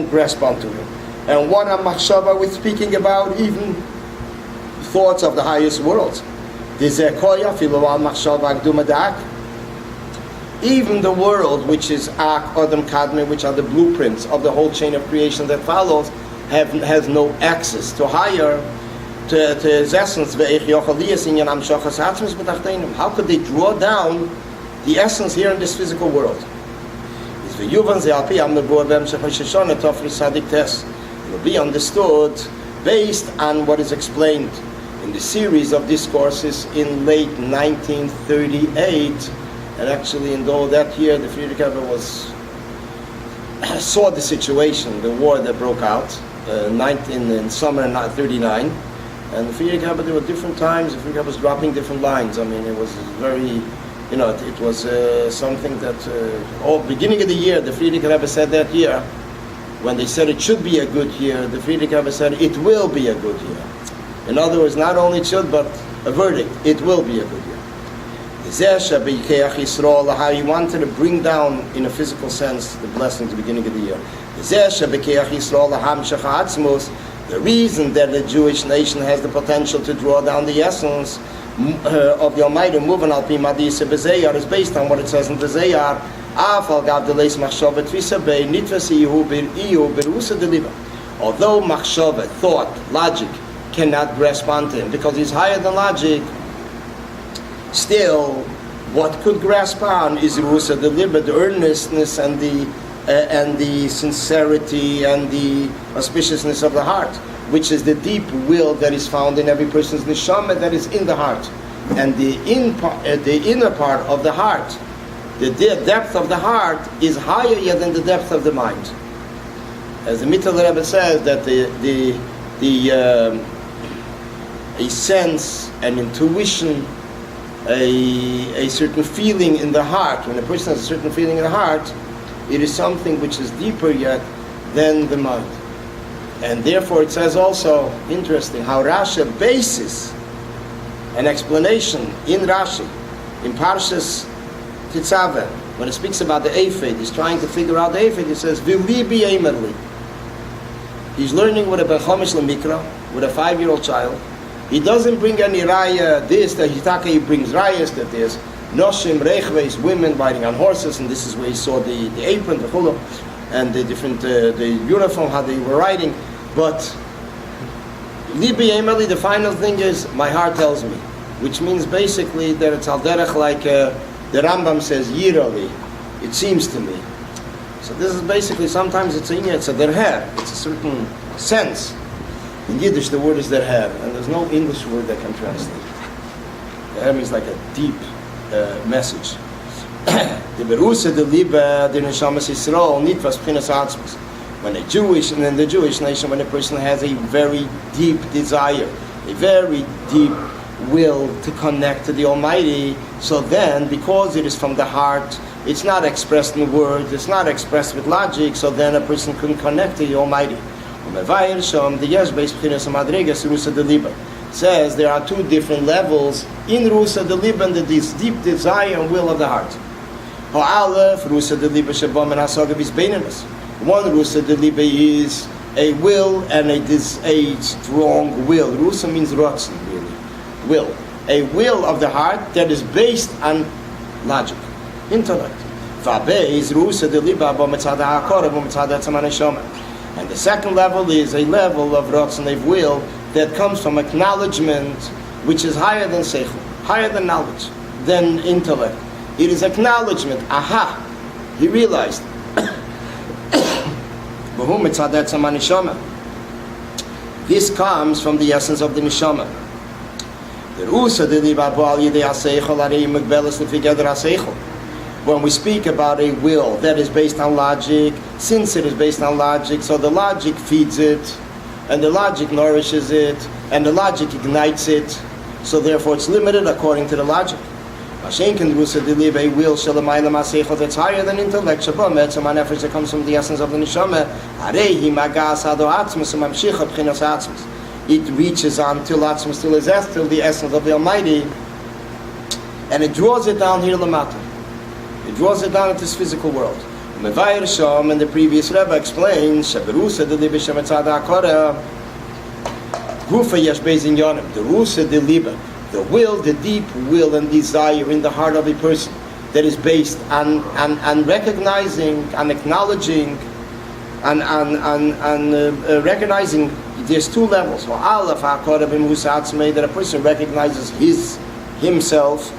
grasp onto it. And what a machshava we're speaking about, even thoughts of the highest worlds. Even the world, which is Ak, Adam, Kadme, which are the blueprints of the whole chain of creation that follows, has no access to higher, to its essence. How could they draw down the essence here in this physical world? It will be understood based on what is explained in the series of discourses in late 1938, and actually in that year the Frierdiker Rebbe saw the situation, the war that broke out in summer 39, and the Frierdiker Rebbe, there were different times the Frierdiker Rebbe was dropping different lines. I mean, it was very, it was something that beginning of the year the Frierdiker Rebbe said that year, when they said it should be a good year, the Frierdiker Rebbe said it will be a good year. In other words, not only it should, but a verdict, it will be a good year. How he wanted to bring down, in a physical sense, the blessing at the beginning of the year. The reason that the Jewish nation has the potential to draw down the essence of the Almighty moving al pi madisa b'zeyar is based on what it says in the Zeyar. Although machshava, thought, logic, cannot grasp onto him because he's higher than logic, still what could grasp on is rusa deliba, the earnestness and the sincerity and the auspiciousness of the heart, which is the deep will that is found in every person's neshama that is in the heart. And the inner part of the heart, the depth of the heart is higher than the depth of the mind. As the Mittler Rebbe says, that a sense, an intuition, a certain feeling in the heart, when a person has a certain feeling in the heart, it is something which is deeper yet than the mind. And therefore it says also, interesting, how Rashi bases an explanation in Rashi, in Parshas Tetzaveh, when it speaks about the Ephod, he's trying to figure out the Ephod, he says, V'libi emerli. He's learning with a Bechomish Lemikra, with a 5-year-old child. He doesn't bring any raya, he brings rayas that there's Noshim, Rechveis, women riding on horses, and this is where he saw the apron, the chula, and the different, the uniform, how they were riding. But Libi Emeli, the final thing is, my heart tells me, which means basically that it's al derech like the Rambam says, Yirali, it seems to me. So this is basically, sometimes it's a derher, it's a certain sense. In Yiddish the word is derher, and there's no English word that can translate. Derher means like a deep message. The berusa the liba the neshamas Yisrael nitvas pchinas atzmus. When a Jewish, and in the Jewish nation, when a person has a very deep desire, a very deep will to connect to the Almighty, so then, because it is from the heart, it's not expressed in words, it's not expressed with logic, so then a person can connect to the Almighty. It says there are two different levels in Rusa de Liban, this deep desire and will of the heart. One Rusa de Liba is a will and a strong will. Rusa means rotzen, really. Will. A will of the heart that is based on logic, intellect. And the second level is a level of rotzen, of will, that comes from acknowledgement, which is higher than seichel, higher than knowledge, than intellect. It is acknowledgement. Aha! He realized. This comes from the essence of the neshama. When we speak about a will that is based on logic, since it is based on logic, so the logic feeds it, and the logic nourishes it, and the logic ignites it, so therefore it's limited according to the logic. A will that's higher than intellect, that comes from the essence of the neshama. It reaches on till atzmus, till the essence of the Almighty, and it draws it down here lamata. It draws it down into this physical world. Mevayer Shom, and the previous Rebbe explains, Shaberusa de Libe Shemetzad HaKorah, Gufa Yesh Beis Inyanim, the Rusa de Libe, the will, the deep will and desire in the heart of a person that is based on recognizing and acknowledging and recognizing. There's two levels. That a person recognizes himself.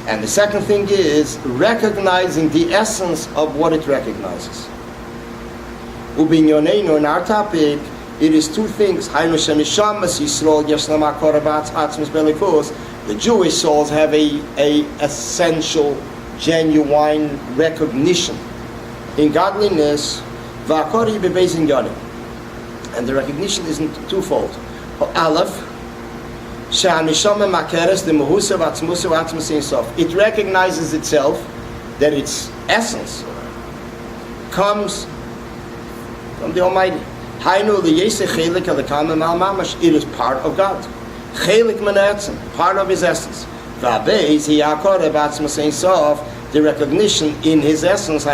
And the second thing is recognizing the essence of what it recognizes. In our topic, it is two things. The Jewish souls have a essential, genuine recognition in godliness, and the recognition isn't twofold. Aleph, it recognizes itself, that its essence comes from the Almighty. It is part of God. Part of His essence. The recognition in His essence,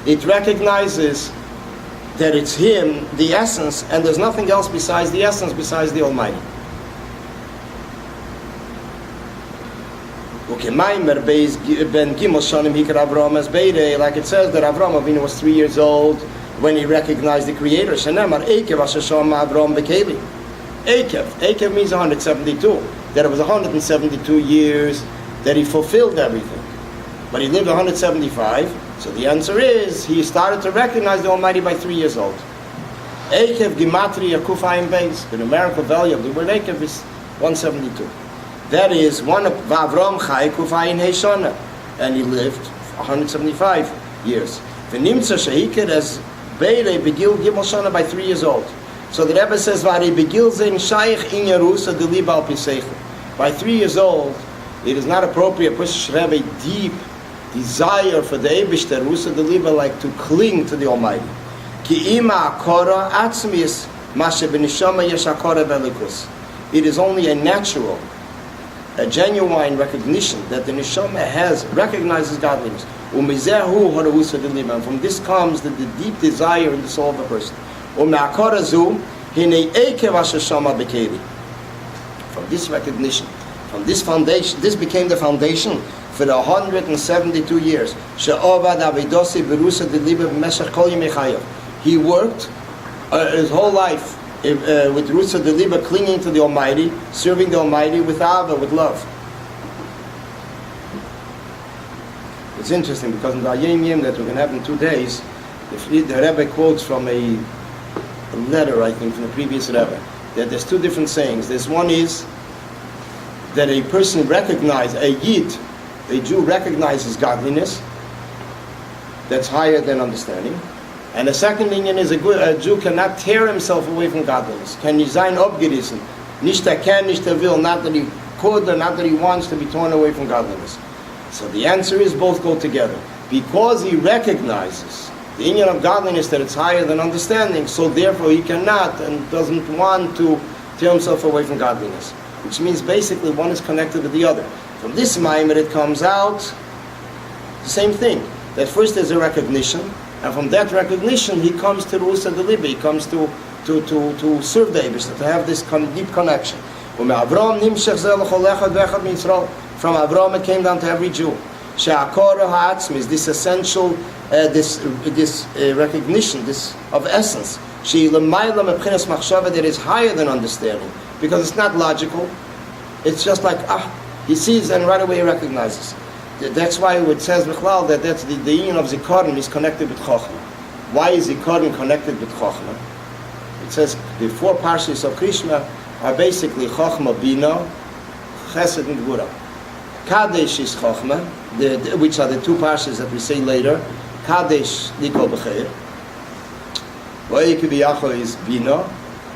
it recognizes that it's Him, the essence, and there's nothing else besides the essence, besides the Almighty. Like it says that Avraham Avinu was 3 years old when he recognized the Creator. Ekev means 172. That it was 172 years that he fulfilled everything. But he lived 175, so the answer is he started to recognize the Almighty by 3 years old. Ekev Gematria Kufayim Beis. The numerical value of the word Ekev is 172. That is one of Avram Chai Kufayim Heishana, and he lived 175 years. The Nimtza Shehiked as Beirei Begil Gimel Shana by 3 years old. So the Rebbe says, "Vari Begil Zein Shaykh in Yerusa Deliba Al Piseichel." By 3 years old, it is not appropriate. A person should have a deep desire for the Eibush, the Yerusa Deliba, like to cling to the Almighty. Ki ima akora atzmis mashe benishama yesh akora belikus. It is only a natural, a genuine recognition that the neshama recognizes godliness. Umizehu harusa deliba. And from this comes the deep desire in the soul of a person. Umeakarazu hine ekev ashashama bekeli. From this recognition, from this foundation, this became the foundation for the 172 years. She'ovad avidosi berusa deliba b'meshach kol yimei chayav. He worked his whole life with Rusa Deliba, clinging to the Almighty, serving the Almighty with Ava, with love. It's interesting because in the Yom Yom that we're going to have in 2 days, the Rebbe quotes from a letter, I think, from the previous Rebbe, that there's two different sayings. This one is that a person recognizes, a Yid, a Jew recognizes godliness that's higher than understanding. And the second thing is a Jew cannot tear himself away from godliness. Can you sein abgerissen? Nicht kann, nicht will, not that he could or not that he wants to be torn away from godliness. So the answer is both go together. Because he recognizes the union of godliness that it's higher than understanding, so therefore he cannot and doesn't want to tear himself away from godliness. Which means basically one is connected with the other. From this Maimer it comes out the same thing. That first there's a recognition, and from that recognition, he comes to Rusa Deliba. He comes to serve the Eibush, to have this deep connection. From Avram it came down to every Jew. Is this essential, this recognition, this of essence. That is higher than understanding, because it's not logical. It's just like he sees and right away he recognizes. That's why it says Bichlal that that's the union of Zikaron is connected with Chochmah. Why is Zikaron connected with Chochmah? It says the 4 parshas of Krishna are basically Chochmah, Bina, Chesed, and Gvura. Kadesh is Chochmah, which are the 2 parshas that we say later. Kadesh, Nikol B'Cheir. Vayikri B'Yacho is Bina.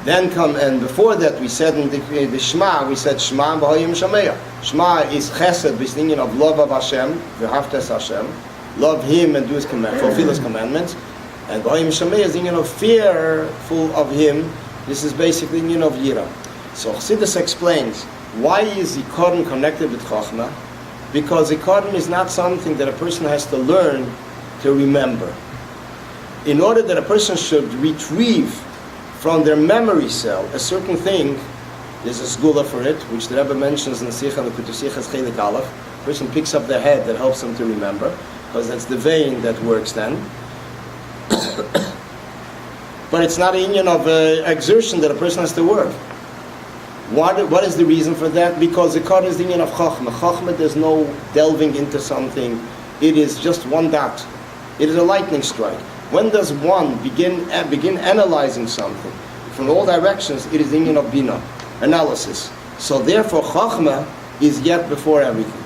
Then come, and before that we said in the Shema, we said Shema B'Hoyim Shameya. Shema is Chesed, this union of love of Hashem, V'Haftes Hashem, love Him and do His fulfill His commandments. And B'Hoyim Shameya is the union of fearful of Him. This is basically the union of Yira. So Chassidus explains, why is Ikorim connected with Chochmah? Because Ikorim is not something that a person has to learn to remember. In order that a person should retrieve from their memory cell a certain thing, there's a sgula for it, which the Rebbe mentions in the Sikha and the Kutusichas Chelik Aleph. A person picks up the head that helps them to remember, because that's the vein that works then. But it's not a union of exertion that a person has to work. What is the reason for that? Because the card is the union of Chachma. Chachma, there's no delving into something. It is just one dot. It is a lightning strike. When does one begin analyzing something from all directions? It is the union of Bina, analysis. So therefore, Chachma is yet before everything.